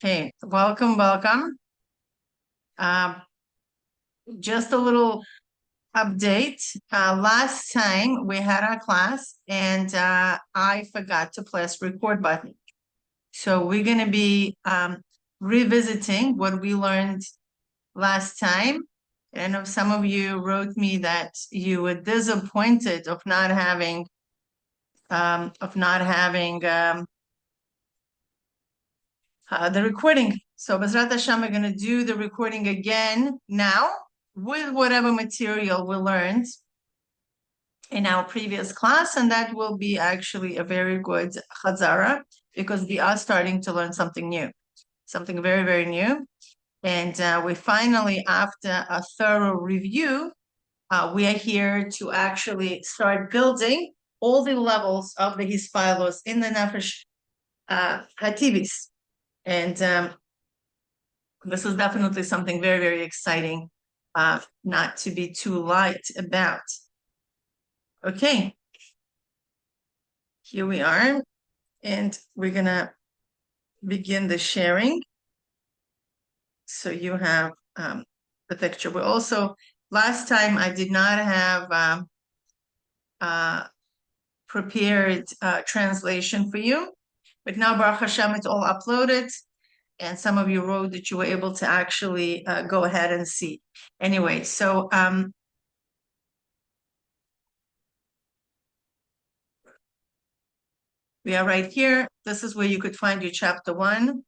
Okay, welcome. Um, just a little update. Last time we had our class and I forgot to press record button. So we're going to be revisiting what we learned last time. I know some of you wrote me that you were disappointed of not having the recording. So Bezrat Hashem, we're going to do the recording again now with whatever material we learned in our previous class, and that will be actually a very good chazara because we are starting to learn something new, something very, very new. And we finally, after a thorough review, we are here to actually start building all the levels of the Hahislaalus in the Nefesh Hativis. And this is definitely something very, very exciting, not to be too light about. Okay, here we are, and we're gonna begin the sharing. So you have the picture. We also, last time I did not have prepared translation for you, but now Baruch Hashem, it's all uploaded. And some of you wrote that you were able to actually go ahead and see. Anyway, so we are right here. This is where you could find your chapter 1.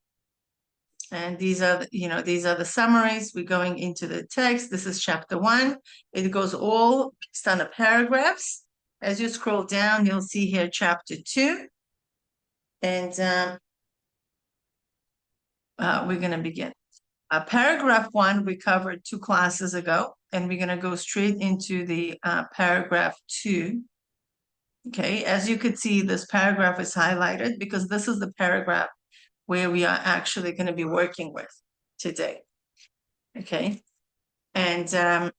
And these are, these are the summaries. We're going into the text. This is chapter 1. It goes all based on the paragraphs. As you scroll down, you'll see here chapter 2. And we're going to begin. Paragraph 1, we covered 2 classes ago, and we're going to go straight into the paragraph 2. Okay, as you could see, this paragraph is highlighted because this is the paragraph where we are actually going to be working with today. Okay, and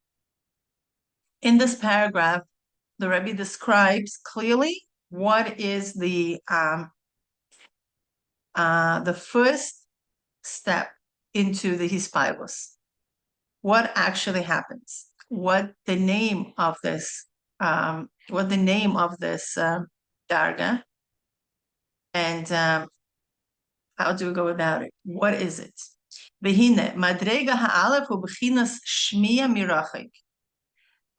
in this paragraph, the Rebbe describes clearly what is the first step into the Hahislaalus. What actually happens? What the name of this? Darga, and how do we go about it? What is it? V'hine madrega ha'alef hu b'chinas Shmia Merachok,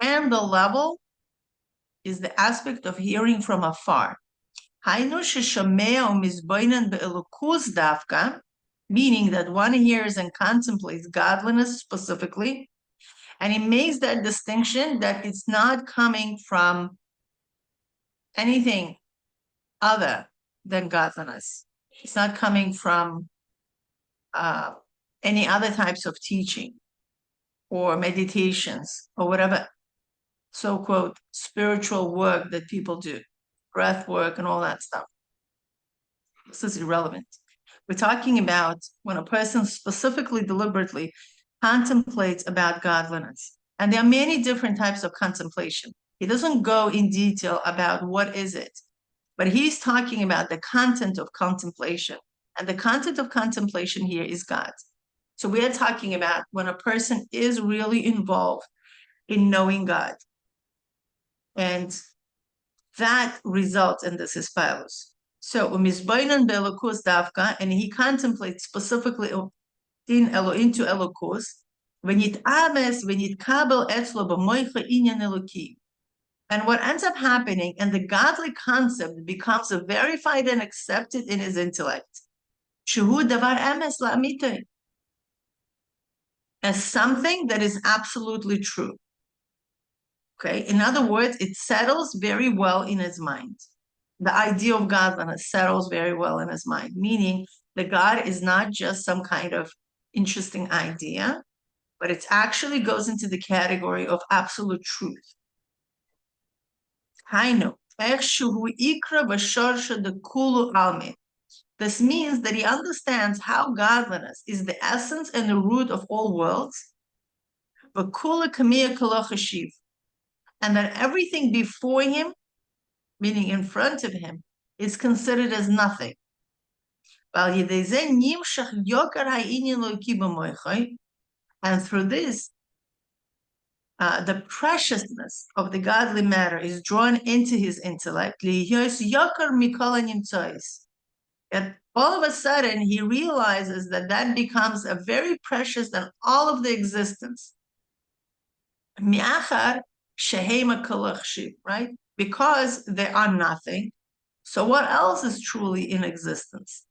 and the level is the aspect of hearing from afar. Hainu sheshomea u'mizboinen be'elokus dafka, meaning that one hears and contemplates godliness specifically, and he makes that distinction that it's not coming from anything other than godliness. It's not coming from any other types of teaching or meditations or whatever so-called spiritual work that people do, breath work and all that stuff. This is irrelevant. We're talking about when a person specifically, deliberately contemplates about godliness. And there are many different types of contemplation. He doesn't go in detail about what is it, but he's talking about the content of contemplation. And the content of contemplation here is God. So we are talking about when a person is really involved in knowing God. And that results in this Hahislaalus. So umisbainan be'elokus dafka, and he contemplates specifically into elokus, v'nitames v'nitkabel etzlo b'moicha inyan elokim. And what ends up happening, and the godly concept becomes verified and accepted in his intellect. Shuhu davar emes la'amitay, as something that is absolutely true. Okay, in other words, it settles very well in his mind. The idea of godliness settles very well in his mind, meaning that God is not just some kind of interesting idea, but it actually goes into the category of absolute truth. This means that he understands how godliness is the essence and the root of all worlds, and that everything before him, meaning in front of him, is considered as nothing. And through this, the preciousness of the godly matter is drawn into his intellect. And all of a sudden, he realizes that that becomes a very precious than all of the existence. Right? Because they are nothing. So what else is truly in existence?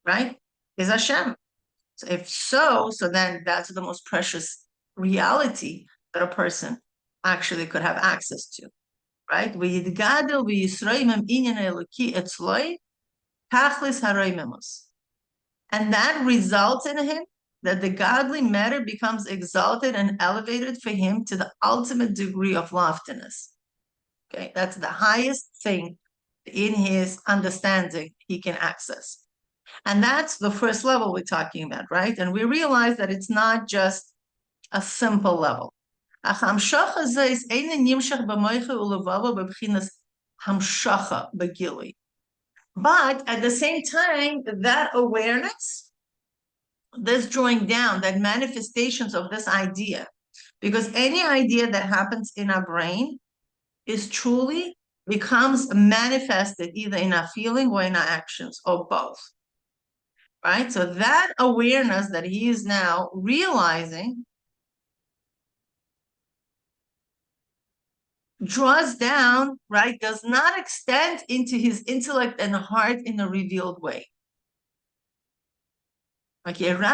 Right? Is Hashem. So if so then that's the most precious reality that a person actually could have access to. Right? And that results in him that the godly matter becomes exalted and elevated for him to the ultimate degree of loftiness. Okay, that's the highest thing in his understanding he can access. And that's the first level we're talking about, right? And we realize that it's not just a simple level. But at the same time, that awareness, this drawing down, that manifestations of this idea, because any idea that happens in our brain is truly becomes manifested either in our feeling or in our actions, or both. Right? So that awareness that he is now realizing draws down, right, does not extend into his intellect and heart in a revealed way. Okay, but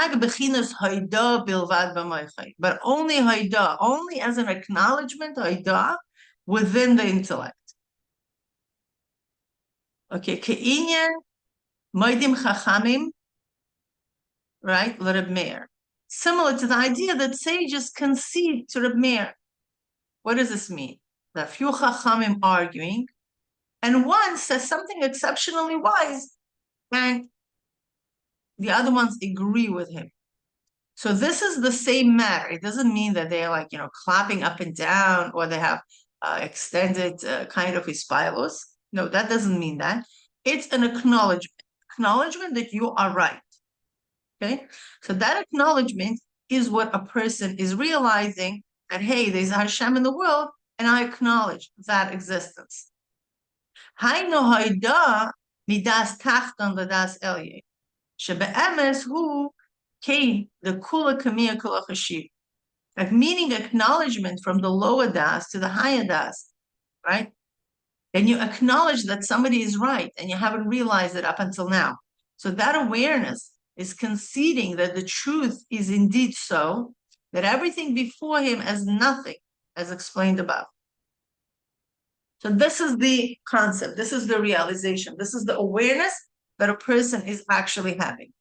only hoda'ah, only as an acknowledgment, hoda'ah, within the intellect. Okay, ke'inyan moedim chachamim, right, Reb Meir. Similar to the idea that sages concede to Reb Meir. What does this mean? The few chachamim arguing, and one says something exceptionally wise, and the other ones agree with him. So this is the same matter. It doesn't mean that they're like, clapping up and down, or they have extended kind of hahislaalus. No, that doesn't mean that. It's an acknowledgement that you are right. Okay? So that acknowledgement is what a person is realizing, that, hey, there's a Hashem in the world, and I acknowledge that existence. Hayno hoda'ah midas tachton l'das elye. Shebe'emes hu kein the kula kamia kula chashiv. Like meaning acknowledgement from the lower das to the higher das, right? And you acknowledge that somebody is right, and you haven't realized it up until now. So that awareness is conceding that the truth is indeed so, that everything before him as nothing, as explained above. So this is the concept, this is the realization, this is the awareness that a person is actually having.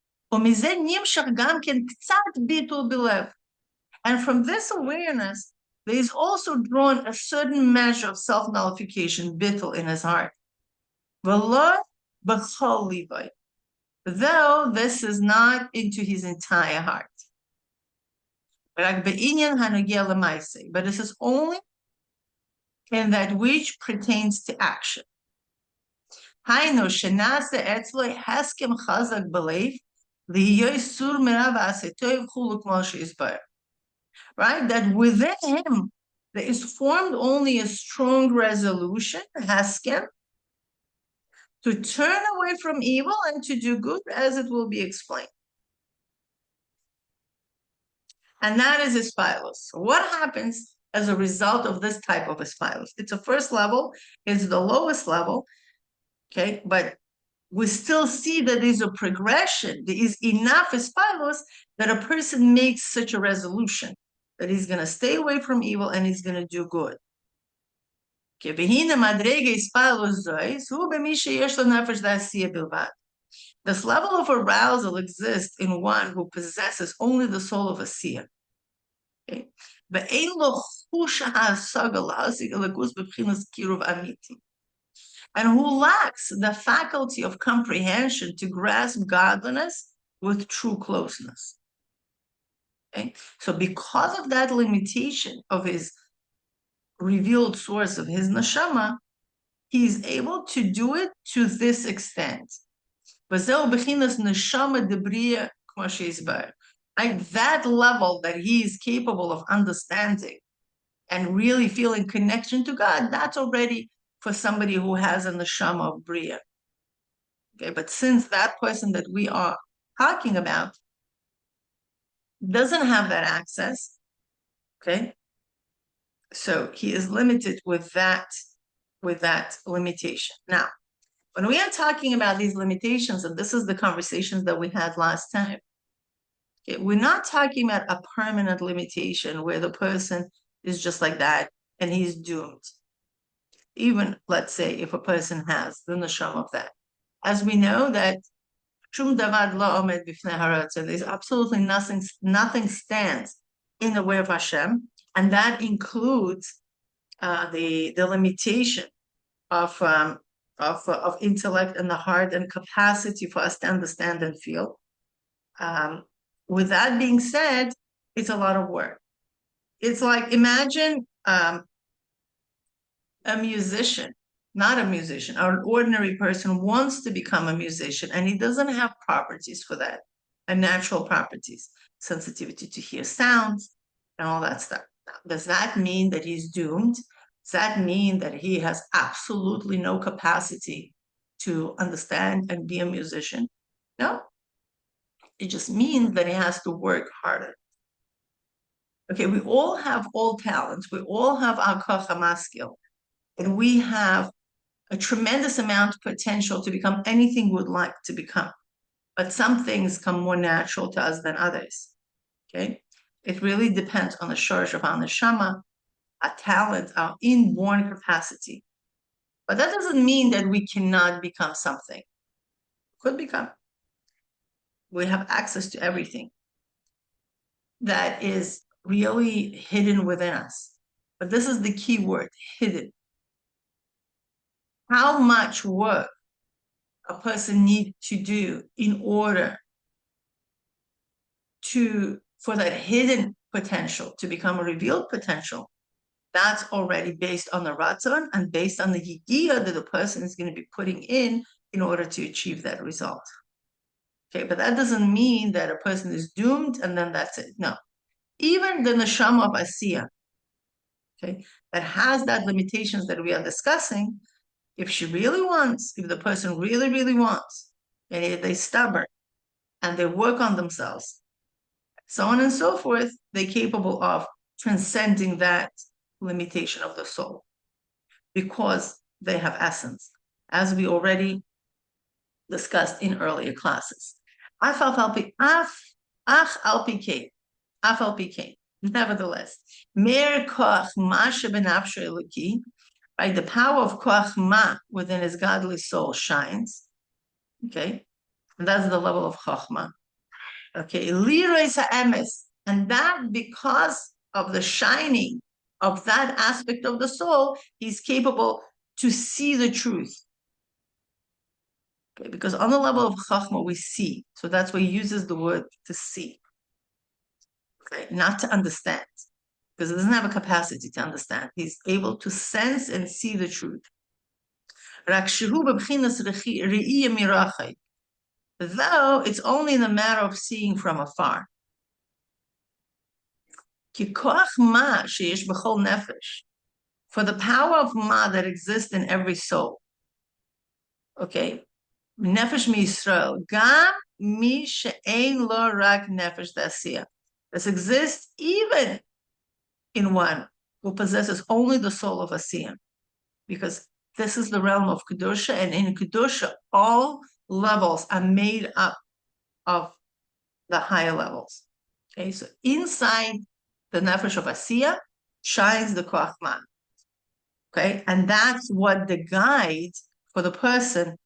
And from this awareness, there is also drawn a certain measure of self-nullification, bitul, in his heart. Though this is not into his entire heart. But this is only in that which pertains to action. Right? That within him there is formed only a strong resolution, heskem, to turn away from evil and to do good, as it will be explained. And that is hahislaalus. So what happens as a result of this type of hahislaalus? It's a first level, it's the lowest level, okay? But we still see that there's a progression. There is enough hahislaalus that a person makes such a resolution that he's going to stay away from evil and he's going to do good. This level of arousal exists in one who possesses only the soul of a seer. Okay? And who lacks the faculty of comprehension to grasp godliness with true closeness. Okay? So because of that limitation of his revealed source of his neshama, he is able to do it to this extent. At that level that he is capable of understanding and really feeling connection to God, that's already for somebody who has a neshama of Bria. Okay, but since that person that we are talking about doesn't have that access, okay, so he is limited with that limitation. Now, when we are talking about these limitations, and this is the conversations that we had last time, okay, we're not talking about a permanent limitation where the person is just like that and he's doomed. Even, let's say, if a person has the neshama of that. As we know that there's absolutely nothing stands in the way of Hashem, and that includes the limitation of intellect and the heart and capacity for us to understand and feel. With that being said, it's a lot of work. It's like, imagine a musician, not a musician, or an ordinary person wants to become a musician and he doesn't have properties for that, and natural properties, sensitivity to hear sounds and all that stuff. Does that mean that he's doomed? Does that mean that he has absolutely no capacity to understand and be a musician? No. It just means that he has to work harder. Okay, we all have all talents. We all have our kochama skill. And we have a tremendous amount of potential to become anything we would like to become. But some things come more natural to us than others. Okay? It really depends on the shorsh of our neshama, our talent, our inborn capacity. But that doesn't mean that we cannot become something. Could become. We have access to everything that is really hidden within us. But this is the key word, hidden. How much work a person needs to do in order for that hidden potential to become a revealed potential, that's already based on the ratzon and based on the yidiyah that the person is going to be putting in order to achieve that result. Okay, but that doesn't mean that a person is doomed and then that's it. No. Even the neshama of Asiya, okay, that has that limitations that we are discussing, if she really wants, if the person really, really wants, and if they're stubborn and they work on themselves, so on and so forth, they're capable of transcending that limitation of the soul because they have essence, as we already discussed in earlier classes. Nevertheless, mer koach ma shebenafshe eloki, right? The power of koach ma within his godly soul shines. Okay, and that's the level of chochma. Okay, lirois ha'emes, and that because of the shining of that aspect of the soul, he's capable to see the truth. Okay, because on the level of chochma we see, so that's why he uses the word to see. Okay, not to understand, because he doesn't have a capacity to understand. He's able to sense and see the truth. Though it's only in the matter of seeing from afar. For the power of ma that exists in every soul. Okay, nefesh mi Yisrael, gam mi she'ein lo rak nefesh da'asiyah. This exists even in one who possesses only the soul of Asiyah, because this is the realm of Kedusha, and in Kedusha, all levels are made up of the higher levels. Okay, so inside the nefesh of Asiyah shines the koach ma. Okay, and that's what the guide for the person,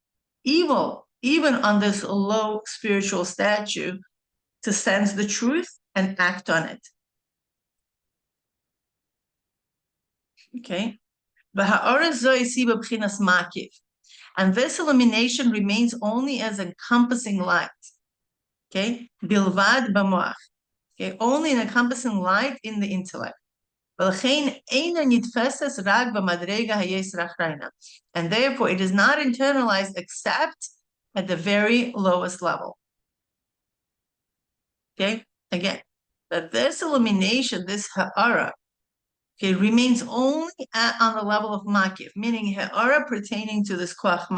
even on this low spiritual statue, to sense the truth and act on it. Okay, and this illumination remains only as encompassing light. Okay, bilvad b'moach. Okay, only an encompassing light in the intellect. And therefore, it is not internalized except at the very lowest level. Okay, again, that this illumination, this ha'ara, okay, remains only on the level of makif, meaning ha'ara pertaining to this koach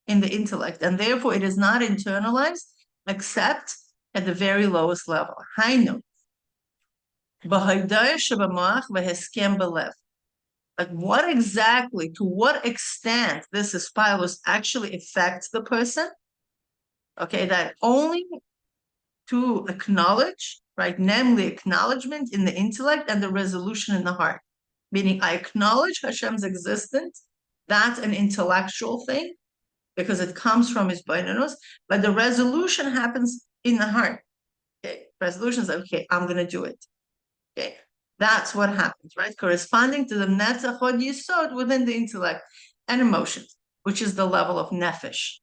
in the intellect, and therefore it is not internalized except at the very lowest level. Hainu, b'hoda'ah shebemoach v'heskem belev. Like what exactly, to what extent this Hahislaalus actually affects the person? Okay, that only to acknowledge, right? Namely, acknowledgement in the intellect and the resolution in the heart. Meaning, I acknowledge Hashem's existence. That's an intellectual thing because it comes from his bitul, but the resolution happens in the heart. Okay, resolution is like, okay, I'm going to do it. Okay, that's what happens, right? Corresponding to the netzach hod yisod within the intellect and emotions, which is the level of nefesh.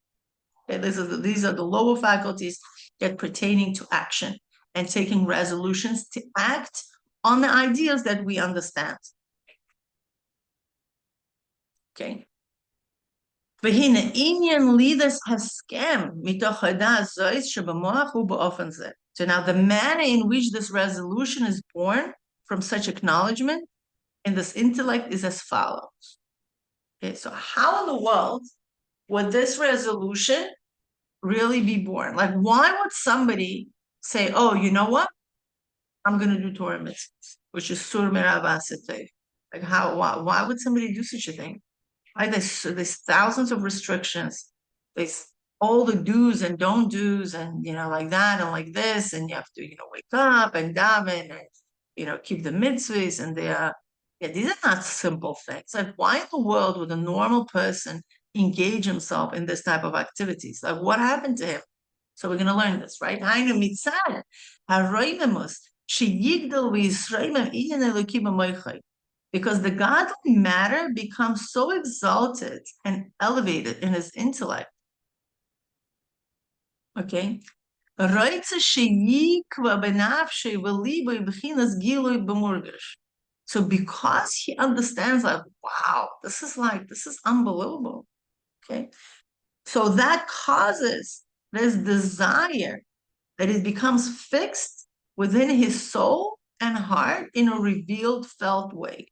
Okay, these are the lower faculties that pertaining to action and taking resolutions to act on the ideas that we understand. Okay. So now the manner in which this resolution is born from such acknowledgement in this intellect is as follows. Okay, so how in the world would this resolution really be born? Like, why would somebody say, oh, you know what? I'm going to do Torah mitzvahs, which is sur meravasete. Like, why would somebody do such a thing? Right? There's thousands of restrictions. There's all the do's and don't do's, and like that and like this, and you have to, wake up and daven and keep the mitzvahs, and these are not simple things. Like, why in the world would a normal person engage himself in this type of activities? Like, what happened to him? So we're going to learn this, right? Hainu mitzad haroimemus sheyigdal v'yisraimem iyan elokim amoichai. Because the godly matter becomes so exalted and elevated in his intellect. Okay? So because he understands, like, wow, this is unbelievable. Okay? So that causes this desire that it becomes fixed within his soul and heart in a revealed, felt way.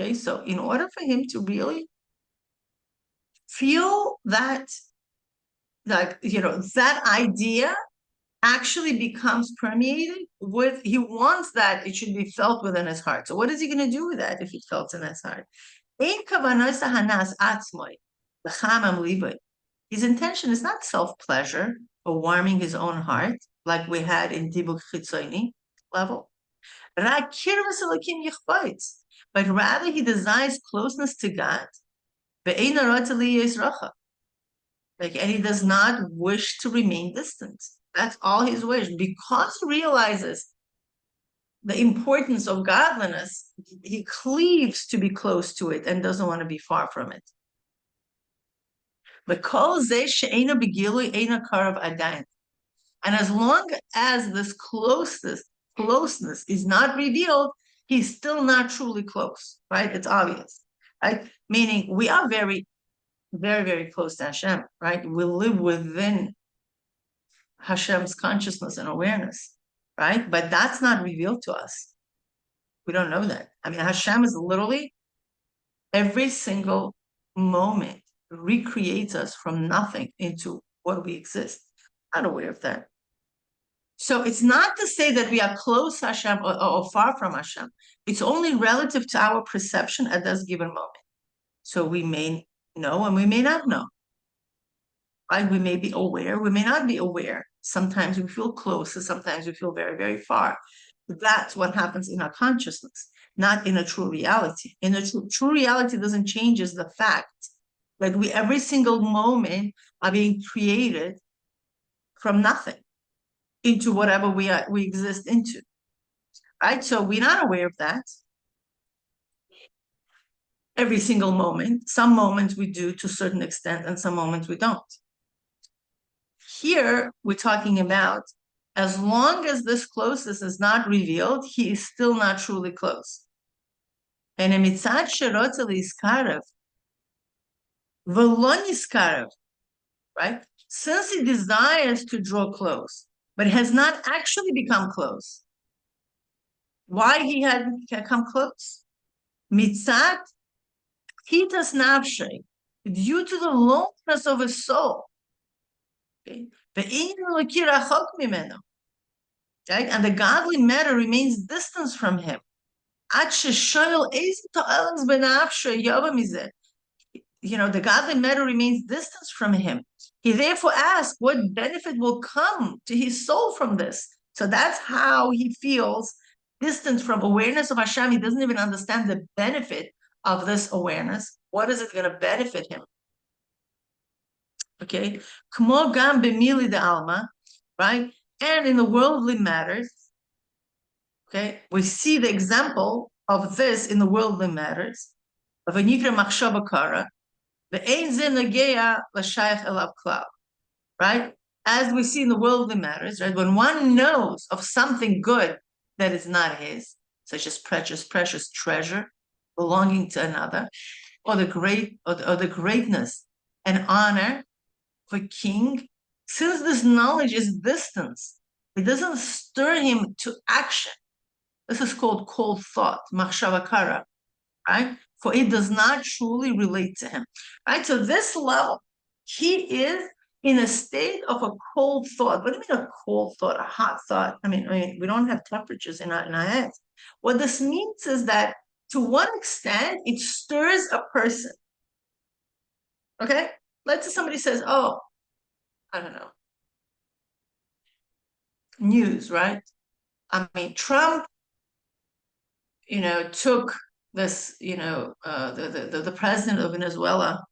Okay, so in order for him to really feel that, that idea actually becomes permeated with, he wants that it should be felt within his heart. So what is he going to do with that if he felt in his heart? His intention is not self-pleasure or warming his own heart, like we had in Dibuk Chitzoni level. But rather he desires closeness to God. And he does not wish to remain distant. That's all his wish. Because he realizes the importance of godliness, he cleaves to be close to it and doesn't want to be far from it. And as long as this closeness is not revealed, he's still not truly close, right? It's obvious, right? Meaning we are very, very, very close to Hashem, right? We live within Hashem's consciousness and awareness, right? But that's not revealed to us. We don't know that. I mean, Hashem is literally every single moment recreates us from nothing into what we exist. Not aware of that. So it's not to say that we are close to Hashem or far from Hashem. It's only relative to our perception at this given moment. So we may know and we may not know. Right? We may be aware, we may not be aware. Sometimes we feel close, and sometimes we feel very, very far. That's what happens in our consciousness, not in a true reality. In a true reality doesn't change the fact that we every single moment are being created from nothing into whatever we exist into, right? So we're not aware of that every single moment. Some moments we do to a certain extent, and some moments we don't. Here we're talking about as long as this closeness is not revealed, he is still not truly close. And a mitzad sherotza liskarev, v'lo niskarev, right? Since he desires to draw close, but has not actually become close. Why he hadn't come close? Mitzat hitas nafshe, due to the loneliness of his soul. Okay? Right? And the godly matter remains distant from him. The godly matter remains distant from him. He therefore asks what benefit will come to his soul from this. So that's how he feels distant from awareness of Hashem. He doesn't even understand the benefit of this awareness. What is it going to benefit him? Okay, Kmo gam b'mili de alma, right? And in the worldly matters, okay, we see the example of this in the worldly matters of a nikra machshava kara, the ein zin negeya l'shayach elav klal, right? As we see in the worldly matters, right? When one knows of something good that is not his, such as precious treasure belonging to another, or the greatness and honor of a king, since this knowledge is distance, it doesn't stir him to action. This is called cold thought, machshava kara, right? For it does not truly relate to him, right? So this level, he is in a state of a cold thought. What do you mean a cold thought, a hot thought? I mean, we don't have temperatures in our heads. What this means is that to one extent, it stirs a person. Okay? Let's say somebody says, oh, I don't know, news, right? I mean, Trump, took this, the president of Venezuela,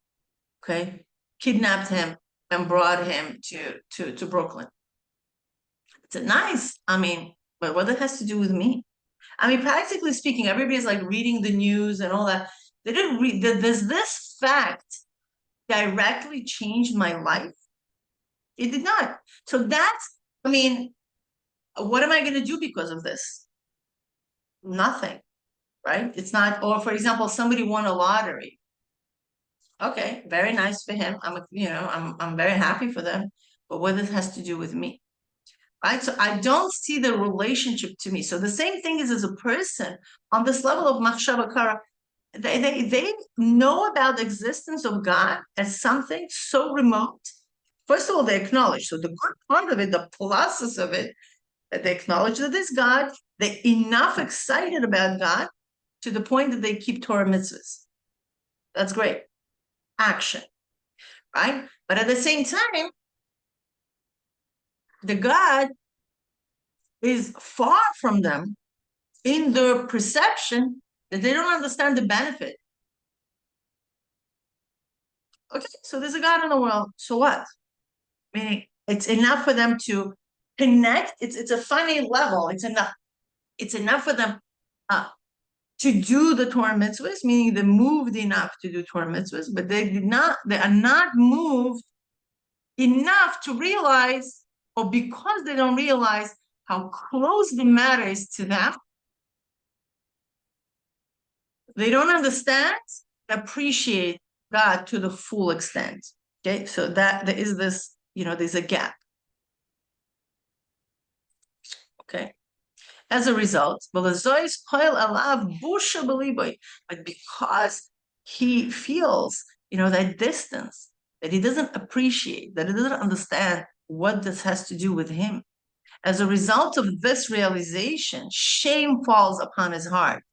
okay, kidnapped him and brought him to Brooklyn. It's nice. I mean, but what that has to do with me? I mean, practically speaking, everybody's like reading the news and all that. They didn't read. Does this fact directly change my life? It did not. So that's, I mean, what am I going to do because of this? Nothing, right? It's not, or for example, somebody won a lottery. Okay, very nice for him. I'm very happy for them. But what this has to do with me? Right? So I don't see the relationship to me. So the same thing is as a person on this level of machshava kara, they know about the existence of God as something so remote. First of all, they acknowledge. So the good part of it, the pluses of it, that they acknowledge that there's God. They're enough excited about God to the point that they keep Torah mitzvahs. That's great. Action, right? But at the same time, the God is far from them in their perception that they don't understand the benefit. Okay, so there's a God in the world. So what? Meaning it's enough for them to connect. It's a funny level. It's enough for them to do the Torah mitzvahs, meaning they're moved enough to do Torah mitzvahs, but they are not moved enough to realize, or because they don't realize how close the matter is to them, they don't understand, appreciate God to the full extent. Okay, so that there is this, there's a gap. Okay. As a result, but because he feels, that distance, that he doesn't appreciate, that he doesn't understand what this has to do with him. As a result of this realization, shame falls upon his heart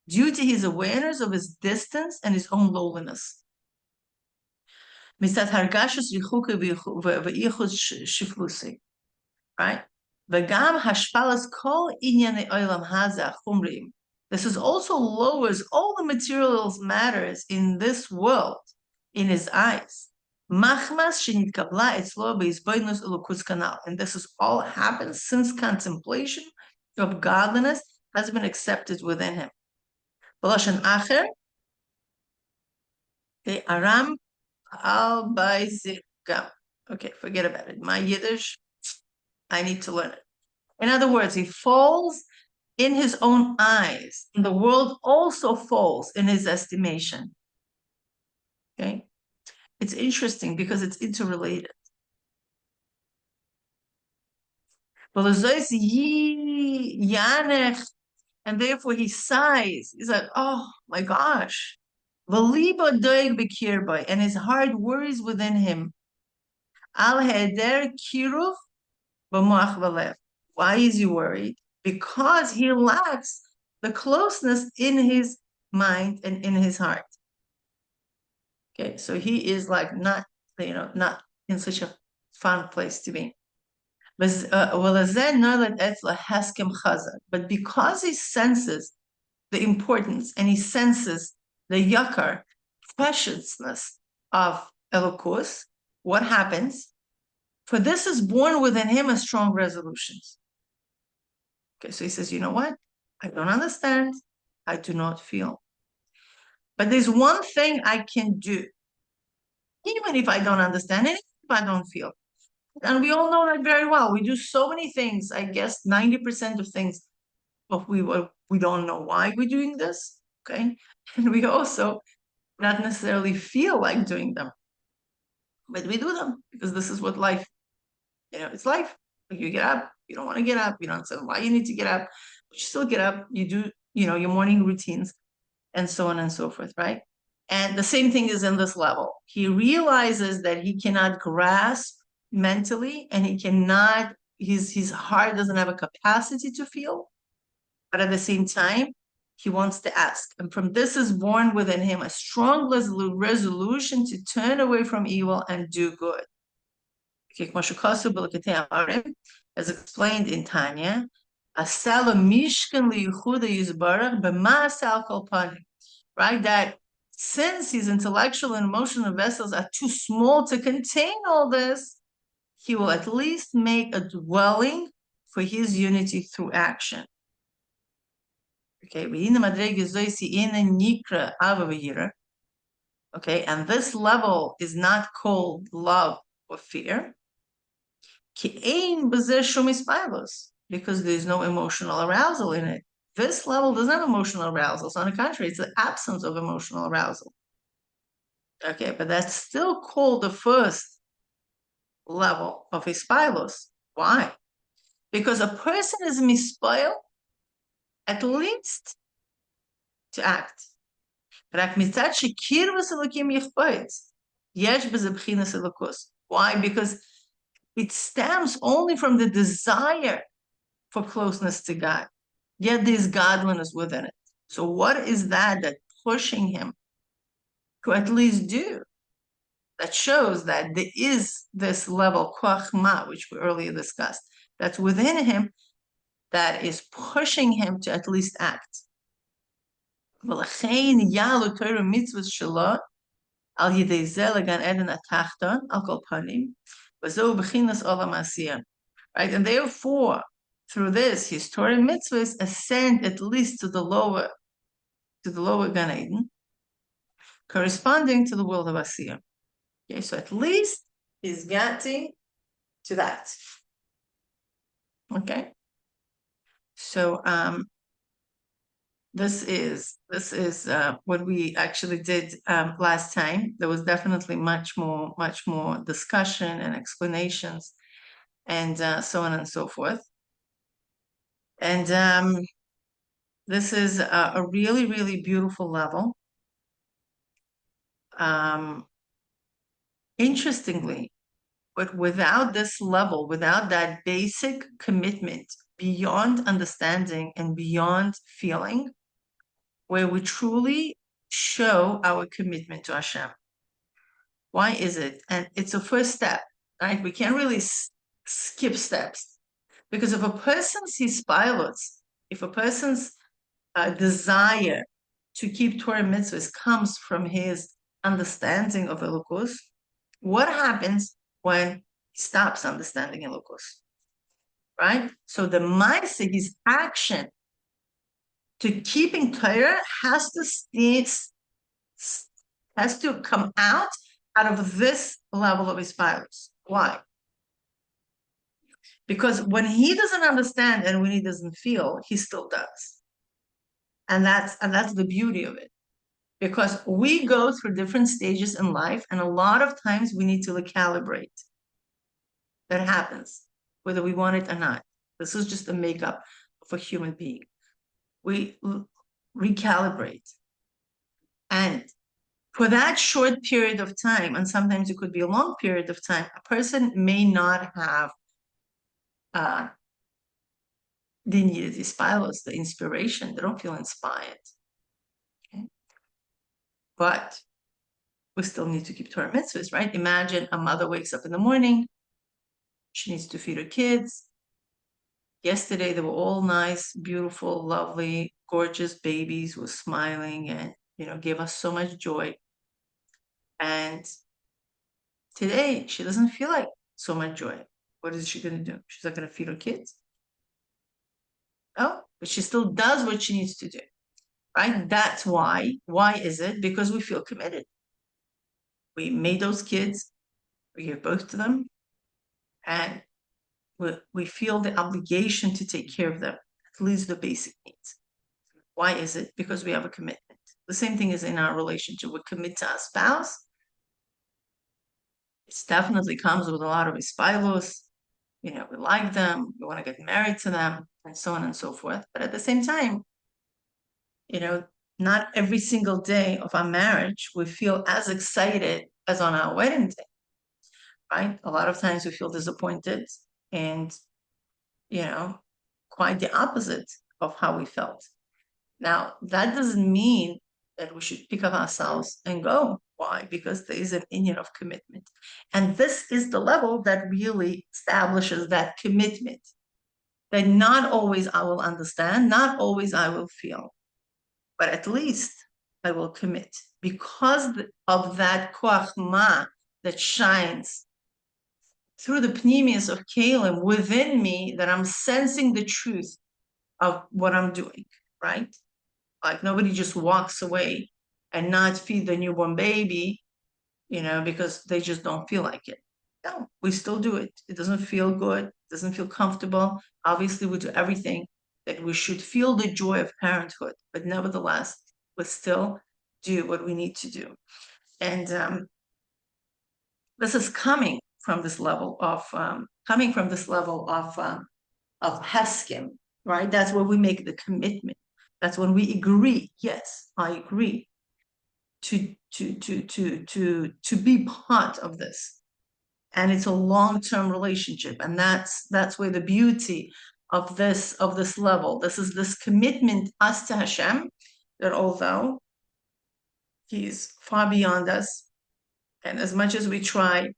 due to his awareness of his distance and his own lowliness. Right? This is also lowers all the material matters in this world in his eyes. And this is all happens since contemplation of godliness has been accepted within him. Okay, Aram al Okay, forget about it. My Yiddish, I need to learn it. In other words, he falls in his own eyes, and the world also falls in his estimation. Okay? It's interesting because it's interrelated. And therefore he sighs. He's like, oh my gosh. And his heart worries within him. Al heder kiruv b'moach v'lev. Why is he worried? Because he lacks the closeness in his mind and in his heart. Okay, so he is like not in such a fun place to be. But because he senses the importance and he senses the yakar, preciousness of Elokus, what happens? For this is born within him a strong resolutions. Okay, so he says, you know what? I don't understand. I do not feel. But there's one thing I can do, even if I don't understand it, if I don't feel. And we all know that very well. We do so many things. I guess 90% of things, but we don't know why we're doing this. Okay, and we also not necessarily feel like doing them, but we do them because this is what life. It's life. Like you get up, you don't want to get up, you don't say why you need to get up, but you still get up. You do, your morning routines, and so on and so forth, right? And the same thing is in this level. He realizes that he cannot grasp mentally, and he cannot. His heart doesn't have a capacity to feel, but at the same time, he wants to ask. And from this is born within him a strong resolution to turn away from evil and do good. As explained in Tanya, right? That since his intellectual and emotional vessels are too small to contain all this, he will at least make a dwelling for his unity through action. Okay, okay, and this level is not called love or fear, because there's no emotional arousal in it. This level doesn't have emotional arousal. So on the contrary, it's the absence of emotional arousal. Okay, but that's still called the first level of hispilus. Why? Because a person is mispile at least to act. Why? Because it stems only from the desire for closeness to God. Yet there's godliness within it. So what is that pushing him to at least do? That shows that there is this level, koachma, which we earlier discussed, that's within him that is pushing him to at least act. Right? And therefore, through this, his Torah mitzvahs ascend at least to the lower Gan Eden, corresponding to the world of Asiyah. Okay, so at least he's getting to that. Okay, so this is what we actually did last time. There was definitely much more discussion and explanations, and so on and so forth. And this is a really, really beautiful level. Interestingly, but without this level, without that basic commitment beyond understanding and beyond feeling, where we truly show our commitment to Hashem. Why is it? And it's a first step, right? We can't really skip steps, because if a person's hispilus, if a person's desire to keep Torah mitzvahs comes from his understanding of Elokus, what happens when he stops understanding Elokus? Right? So the ma'aseh, his action to keeping Torah has to come out of this level of his hispilus. Why? Because when he doesn't understand and when he doesn't feel, he still does. And that's the beauty of it. Because we go through different stages in life, and a lot of times we need to recalibrate. That happens, whether we want it or not. This is just the makeup of a human being. We recalibrate. And for that short period of time, and sometimes it could be a long period of time, a person may not have the needed hislaalus, the inspiration. They don't feel inspired. Okay? But we still need to keep Torah mitzvahs, right? Imagine a mother wakes up in the morning. She needs to feed her kids. Yesterday, they were all nice, beautiful, lovely, gorgeous babies who were smiling and, gave us so much joy. And today, she doesn't feel like so much joy. What is she going to do? She's not going to feed her kids. No, but she still does what she needs to do, right? That's why. Why is it? Because we feel committed. We made those kids, we gave birth to them, and we feel the obligation to take care of them, at least the basic needs. Why is it? Because we have a commitment. The same thing is in our relationship. We commit to our spouse. It definitely comes with a lot of hislaalus. We like them, we want to get married to them, and so on and so forth. But at the same time, not every single day of our marriage we feel as excited as on our wedding day, right? A lot of times we feel disappointed and, quite the opposite of how we felt. Now, that doesn't mean that we should pick up ourselves and go. Why? Because there is an inyan of commitment. And this is the level that really establishes that commitment, that not always I will understand, not always I will feel, but at least I will commit because of that koach ma that shines through the pnimius of Kalim within me, that I'm sensing the truth of what I'm doing, right? Like nobody just walks away and not feed the newborn baby, because they just don't feel like it. No, we still do it. It doesn't feel good. It doesn't feel comfortable. Obviously, we do everything that we should feel the joy of parenthood, but nevertheless, we still do what we need to do. And this is coming from this level of heskem, right? That's where we make the commitment. That's when we agree. Yes, I agree to be part of this, and it's a long-term relationship, and that's where the beauty of this level. This is this commitment us to Hashem, that although He's far beyond us, and as much as we try,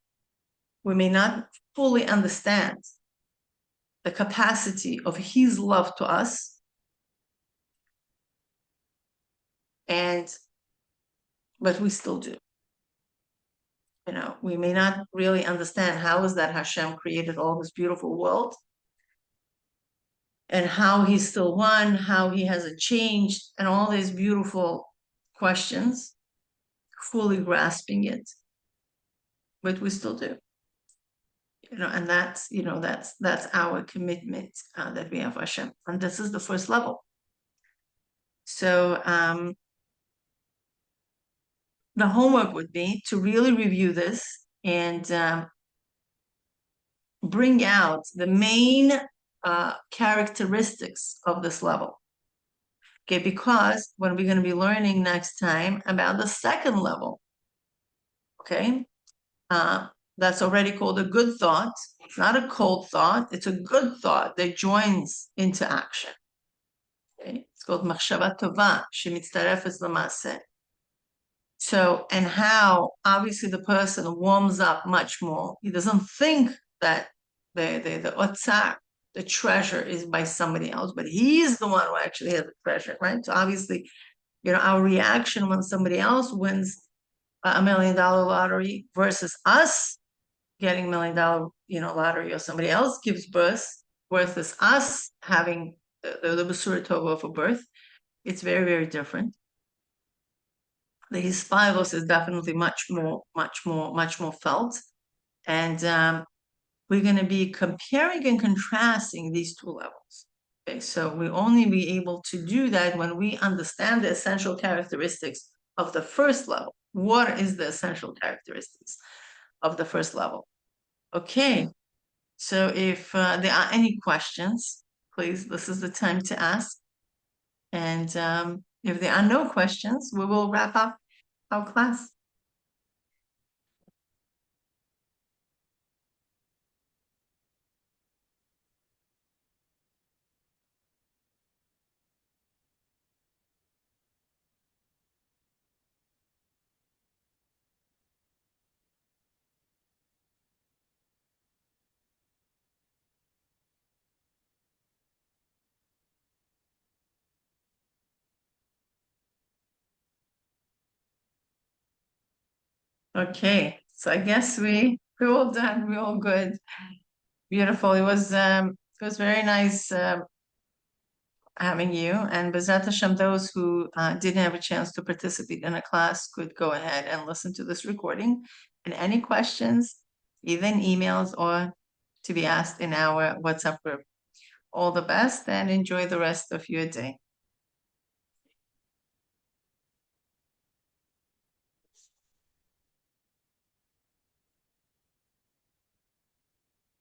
we may not fully understand the capacity of His love to us, but we still do. We may not really understand how is that Hashem created all this beautiful world, and how He's still one, how He hasn't changed, and all these beautiful questions, fully grasping it, but we still do. And that's our commitment that we have Hashem, and this is the first level. So the homework would be to really review this and bring out the main characteristics of this level. Okay, because when we're going to be learning next time about the second level, okay, that's already called a good thought. It's not a cold thought. It's a good thought that joins into action. Okay, it's called machshava tova shemitztarefes l'maaseh. So, and how obviously the person warms up much more. He doesn't think that the otzar, the treasure, is by somebody else, but he's the one who actually has the treasure, right? So obviously, our reaction when somebody else wins $1 million lottery versus us getting $1 million, lottery, or somebody else gives birth versus us having the Basura Tova of a birth, it's very, very different. The hislaalus is definitely much more felt, and we're going to be comparing and contrasting these two levels. Okay, so we only be able to do that when we understand the essential characteristics of the first level. What is the essential characteristics of the first level? Okay, So if there are any questions, please, this is the time to ask. And if there are no questions, we will wrap up our class. Okay, so I guess we're all done. We're all good. Beautiful. It was very nice having you. And B'ezrat Hashem, those who didn't have a chance to participate in a class could go ahead and listen to this recording. And any questions, even emails or to be asked in our WhatsApp group. All the best and enjoy the rest of your day.